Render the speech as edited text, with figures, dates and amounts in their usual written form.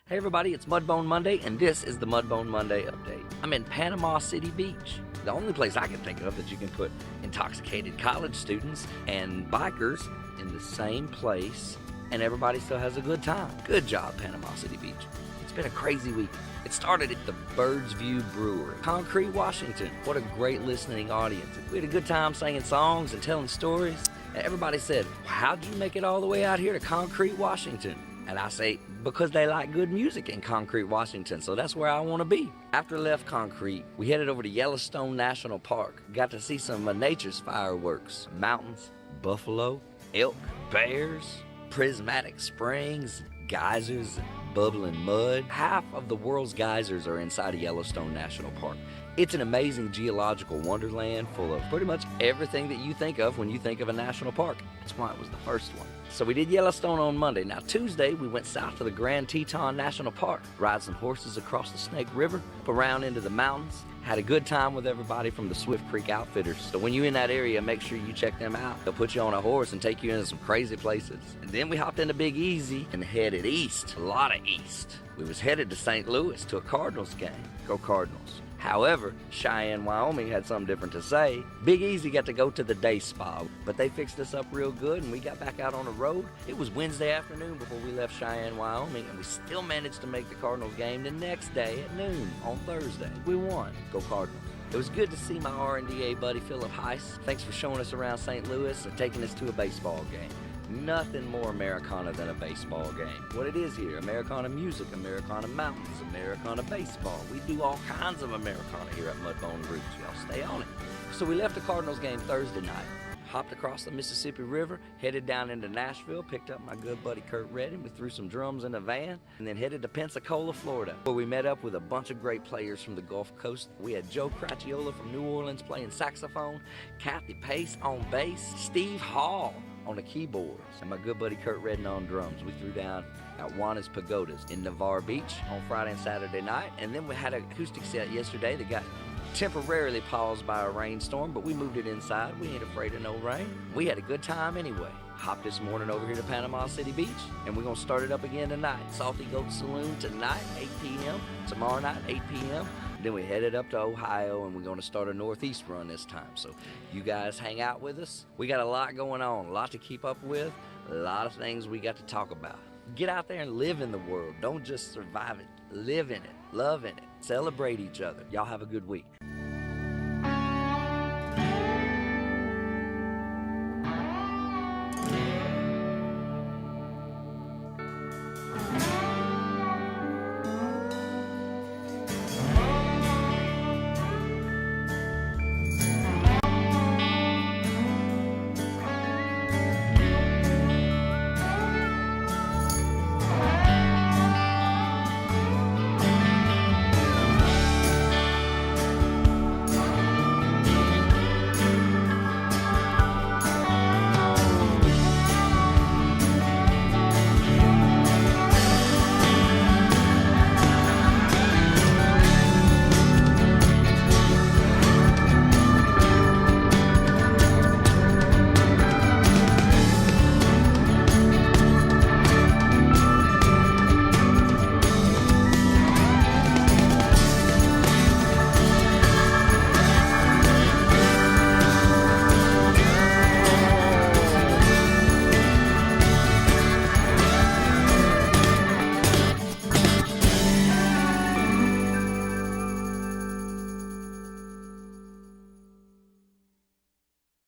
Hey everybody, it's Mudbone Monday, and this is the Mudbone Monday update. I'm in Panama City Beach, the only place I can think of that you can put intoxicated college students and bikers in the same place, and everybody still has a good time. Good job, Panama City Beach. It's been a crazy week. It started at the Bird's View Brewery, Concrete, Washington. What a great listening audience. We had a good time singing songs and telling stories. And everybody said, how'd you make it all the way out here to Concrete, Washington? And I say, because they like good music in Concrete, Washington, so that's where I want to be. After I left Concrete, we headed over to Yellowstone National Park. Got to see some of nature's fireworks. Mountains, buffalo, elk, bears, prismatic springs, geysers, bubbling mud. Half of the world's geysers are inside of Yellowstone National Park. It's an amazing geological wonderland full of pretty much everything that you think of when you think of a national park. That's why it was the first one. So we did Yellowstone on Monday. Now Tuesday, we went south to the Grand Teton National Park, ride some horses across the Snake River, up around into the mountains. Had a good time with everybody from the Swift Creek Outfitters. So when you're in that area, make sure you check them out. They'll put you on a horse and take you into some crazy places. And then we hopped into Big Easy and headed east, a lot of east. We was headed to St. Louis to a Cardinals game. Go Cardinals. However, Cheyenne, Wyoming had something different to say. Big Easy got to go to the day spa, but they fixed us up real good and we got back out on the road. It was Wednesday afternoon before we left Cheyenne, Wyoming, and we still managed to make the Cardinals game the next day at noon on Thursday. We won. Go Cardinals. It was good to see my R&DA buddy Philip Heiss. Thanks for showing us around St. Louis and taking us to a baseball game. Nothing more Americana than a baseball game. What it is here, Americana music, Americana mountains, Americana baseball. We do all kinds of Americana here at Mudbone Roots. Y'all stay on it. So we left the Cardinals game Thursday night, hopped across the Mississippi River, headed down into Nashville, picked up my good buddy Kurt Redding. We threw some drums in a van, and then headed to Pensacola, Florida, where we met up with a bunch of great players from the Gulf Coast. We had Joe Cracchiola from New Orleans playing saxophone, Kathy Pace on bass, Steve Hall on the keyboards, and my good buddy Kurt Redding on drums. We threw down at Juana's Pagodas in Navarre Beach on Friday and Saturday night, and then we had an acoustic set yesterday that got temporarily paused by a rainstorm, but we moved it inside. We ain't afraid of no rain. We had a good time anyway. Hopped this morning over here to Panama City Beach, and we're gonna start it up again tonight. Salty Goat Saloon tonight, 8 p.m. Tomorrow night, 8 p.m. Then we headed up to Ohio, and we're going to start a northeast run this time. So you guys hang out with us. We got a lot going on, a lot to keep up with, a lot of things we got to talk about. Get out there and live in the world. Don't just survive it. Live in it. Love in it. Celebrate each other. Y'all have a good week.